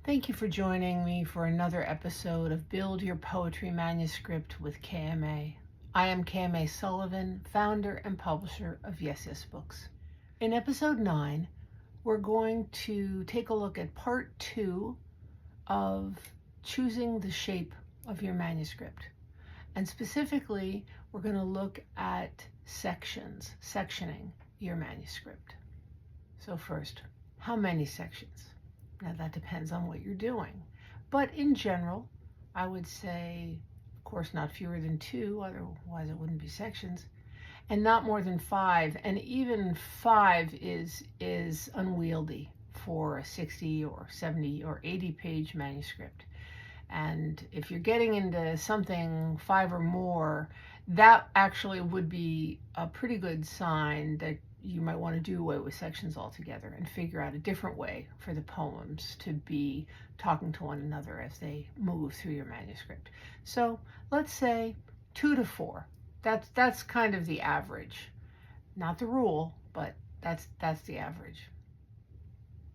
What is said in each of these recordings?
Thank you for joining me for another episode of Build Your Poetry Manuscript with KMA. I am KMA Sullivan, founder and publisher of YesYes Books. In episode 9, we're going to take a look at part 2 of choosing the shape of your manuscript. And specifically, we're going to look at sectioning your manuscript. So first, how many sections? Now that depends on what you're doing. But in general, I would say, of course, not fewer than 2, otherwise it wouldn't be sections, and not more than 5. And even 5 is unwieldy for a 60 or 70 or 80 page manuscript. And if you're getting into something 5 or more, that actually would be a pretty good sign that you might want to do away with sections altogether and figure out a different way for the poems to be talking to one another as they move through your manuscript. So let's say 2 to 4. That's kind of the average. Not the rule, but that's the average.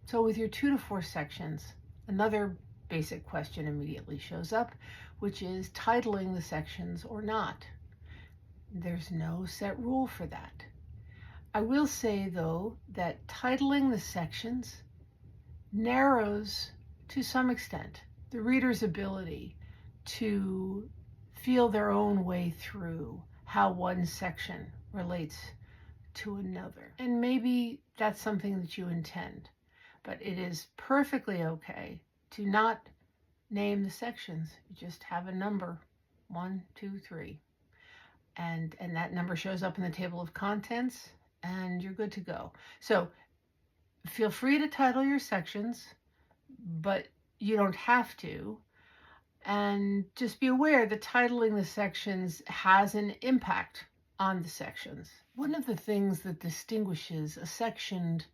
So with your 2 to 4 sections, another basic question immediately shows up, which is titling the sections or not. There's no set rule for that. I will say, though, that titling the sections narrows, to some extent, the reader's ability to feel their own way through how one section relates to another. And maybe that's something that you intend, but it is perfectly okay to not name the sections. You just have a number, 1, 2, 3. And that number shows up in the table of contents, and you're good to go. So feel free to title your sections, but you don't have to. And just be aware that titling the sections has an impact on the sections. One of the things that distinguishes a sectioned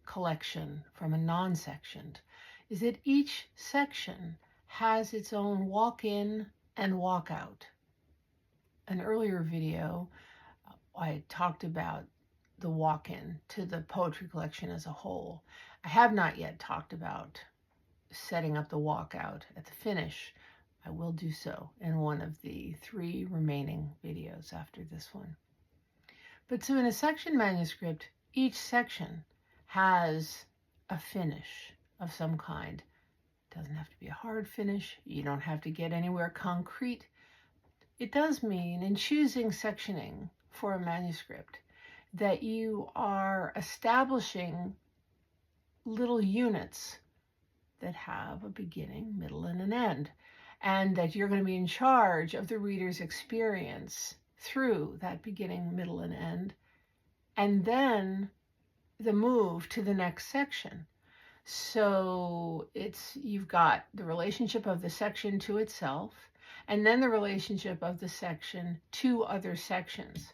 collection from a non-sectioned is that each section has its own walk-in and walk-out. An earlier video, I talked about the walk-in to the poetry collection as a whole. I have not yet talked about setting up the walk-out at the finish. I will do so in one of the 3 remaining videos after this one. But so in a section manuscript, each section has a finish of some kind. It doesn't have to be a hard finish. You don't have to get anywhere concrete. It does mean, in choosing sectioning for a manuscript, that you are establishing little units that have a beginning, middle, and an end, and that you're going to be in charge of the reader's experience through that beginning, middle, and end, and then the move to the next section. So you've got the relationship of the section to itself, and then the relationship of the section to other sections.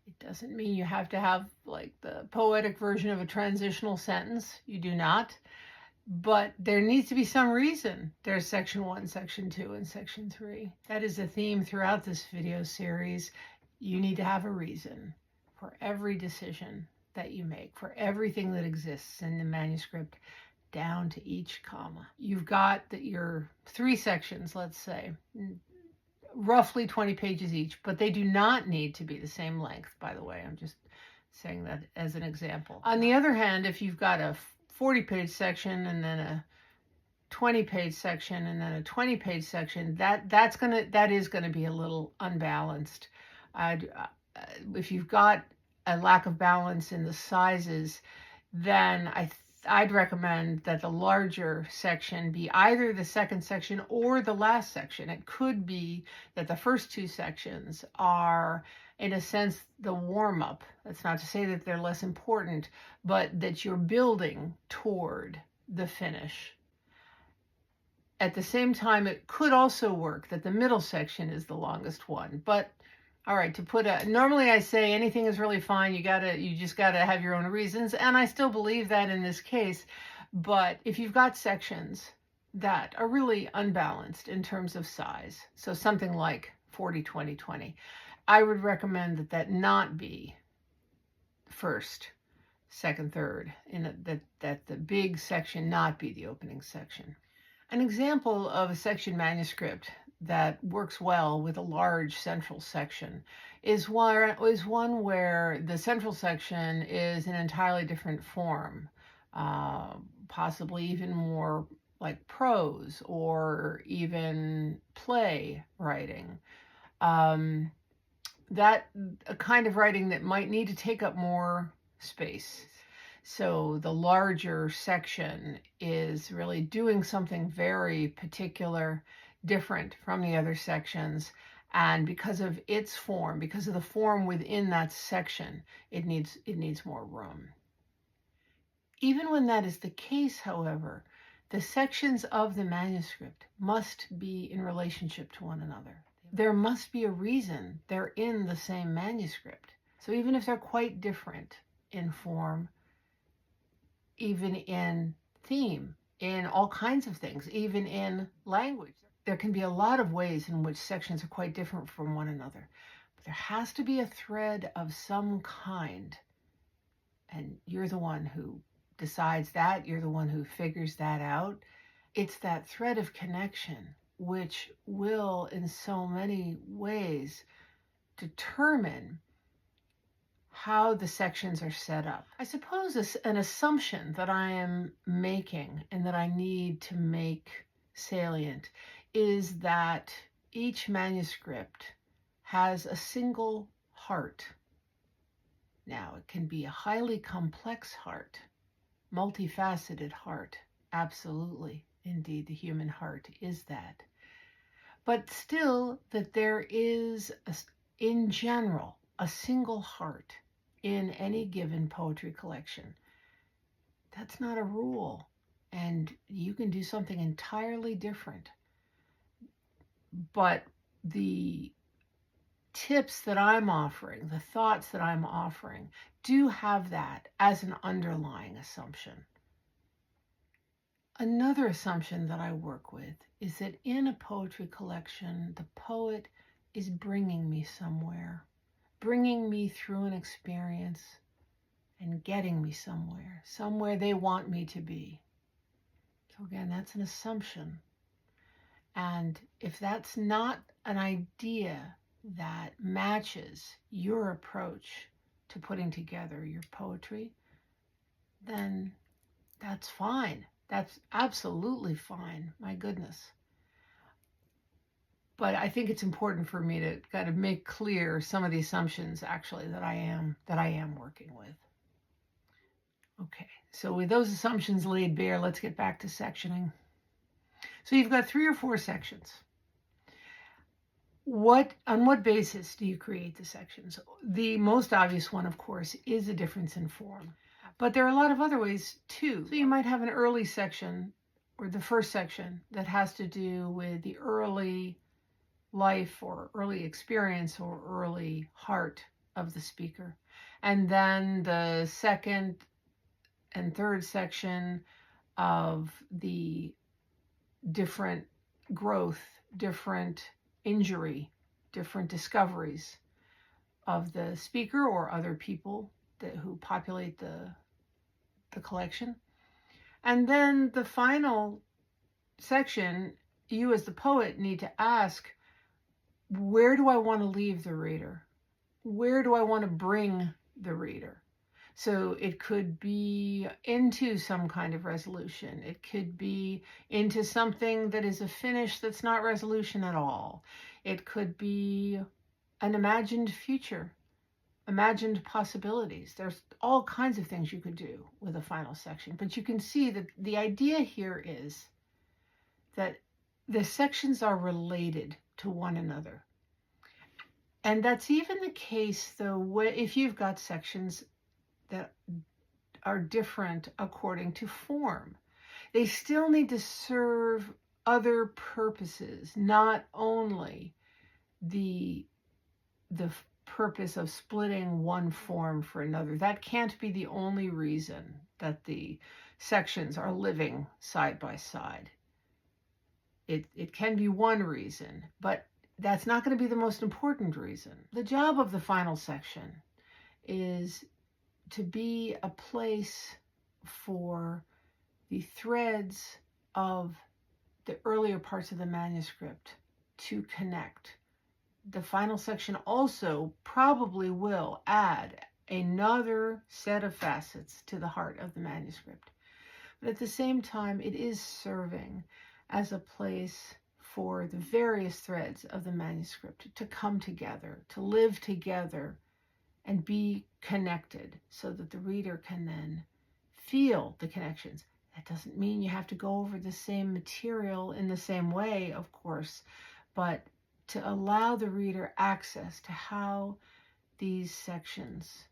It doesn't mean you have to have like the poetic version of a transitional sentence. You do not. But there needs to be some reason there's section 1, section 2, and section 3. That is a theme throughout this video series. You need to have a reason for every decision that you make, for everything that exists in the manuscript, down to each comma. You've got your 3 sections, let's say, roughly 20 pages each, but they do not need to be the same length, by the way. I'm just saying that as an example. On the other hand, if you've got a 40-page section and then a 20-page section and then a 20-page section, that is gonna be a little unbalanced. If you've got a lack of balance in the sizes, then I'd recommend that the larger section be either the second section or the last section. It could be that the first 2 sections are, in a sense, the warm-up. That's not to say that they're less important, but that you're building toward the finish. At the same time, it could also work that the middle section is the longest one. But all right, normally I say anything is really fine. You just gotta have your own reasons. And I still believe that in this case. But if you've got sections that are really unbalanced in terms of size, so something like 40, 20, 20, I would recommend that not be first, second, third, that the big section not be the opening section. An example of a section manuscript that works well with a large central section is one where the central section is an entirely different form, possibly even more like prose or even play writing. That a kind of writing that might need to take up more space. So the larger section is really doing something very particular, different from the other sections. And because of its form, because of the form within that section, it needs more room. Even when that is the case, however, the sections of the manuscript must be in relationship to one another. There must be a reason they're in the same manuscript. So even if they're quite different in form, even in theme, in all kinds of things, even in language, there can be a lot of ways in which sections are quite different from one another. But there has to be a thread of some kind. And you're the one who decides that. You're the one who figures that out. It's that thread of connection which will, in so many ways, determine how the sections are set up. I suppose an assumption that I am making and that I need to make salient is that each manuscript has a single heart. Now, it can be a highly complex heart, multifaceted heart, absolutely. Indeed, the human heart is that. But still, that there is, in general, a single heart in any given poetry collection. That's not a rule, and you can do something entirely different. But the tips that I'm offering, the thoughts that I'm offering, do have that as an underlying assumption. Another assumption that I work with is that in a poetry collection, the poet is bringing me somewhere, bringing me through an experience and getting me somewhere they want me to be. So again, that's an assumption. And if that's not an idea that matches your approach to putting together your poetry, then that's fine. That's absolutely fine. My goodness. But I think it's important for me to kind of make clear some of the assumptions actually that I am working with. Okay, so with those assumptions laid bare, let's get back to sectioning. So you've got 3 or 4 sections. On what basis do you create the sections? The most obvious one, of course, is a difference in form. But there are a lot of other ways too. So you might have an early section, or the first section, that has to do with the early life or early experience or early heart of the speaker. And then the second and third section of the different growth, different injury, different discoveries of the speaker or other people who populate the collection. And then the final section, you as the poet need to ask, where do I want to leave the reader? Where do I want to bring the reader? So it could be into some kind of resolution. It could be into something that is a finish that's not resolution at all. It could be an imagined future, imagined possibilities. There's all kinds of things you could do with a final section. But you can see that the idea here is that the sections are related to one another. And that's even the case, though, if you've got sections that are different according to form. They still need to serve other purposes, not only the purpose of splitting one form for another. That can't be the only reason that the sections are living side by side. It can be one reason, but that's not going to be the most important reason. The job of the final section is to be a place for the threads of the earlier parts of the manuscript to connect. The final section also probably will add another set of facets to the heart of the manuscript. But at the same time, it is serving as a place for the various threads of the manuscript to come together, to live together, and be connected so that the reader can then feel the connections. That doesn't mean you have to go over the same material in the same way, of course, but to allow the reader access to how these sections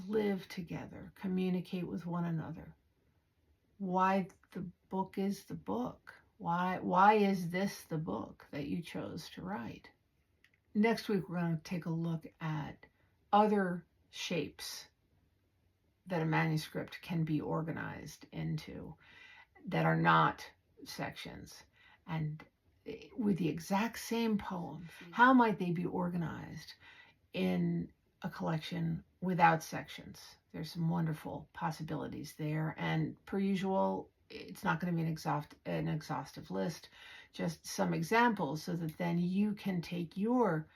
live together, communicate with one another. Why the book is the book. Why is this the book that you chose to write? Next week, we're going to take a look at other shapes that a manuscript can be organized into that are not sections. And with the exact same poem, how might they be organized in a collection without sections? There's some wonderful possibilities there. And per usual, it's not going to be an exhaustive list, just some examples so that then you can take your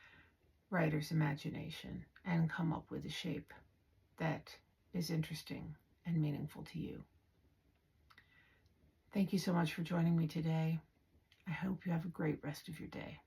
writer's imagination and come up with a shape that is interesting and meaningful to you. Thank you so much for joining me today. I hope you have a great rest of your day.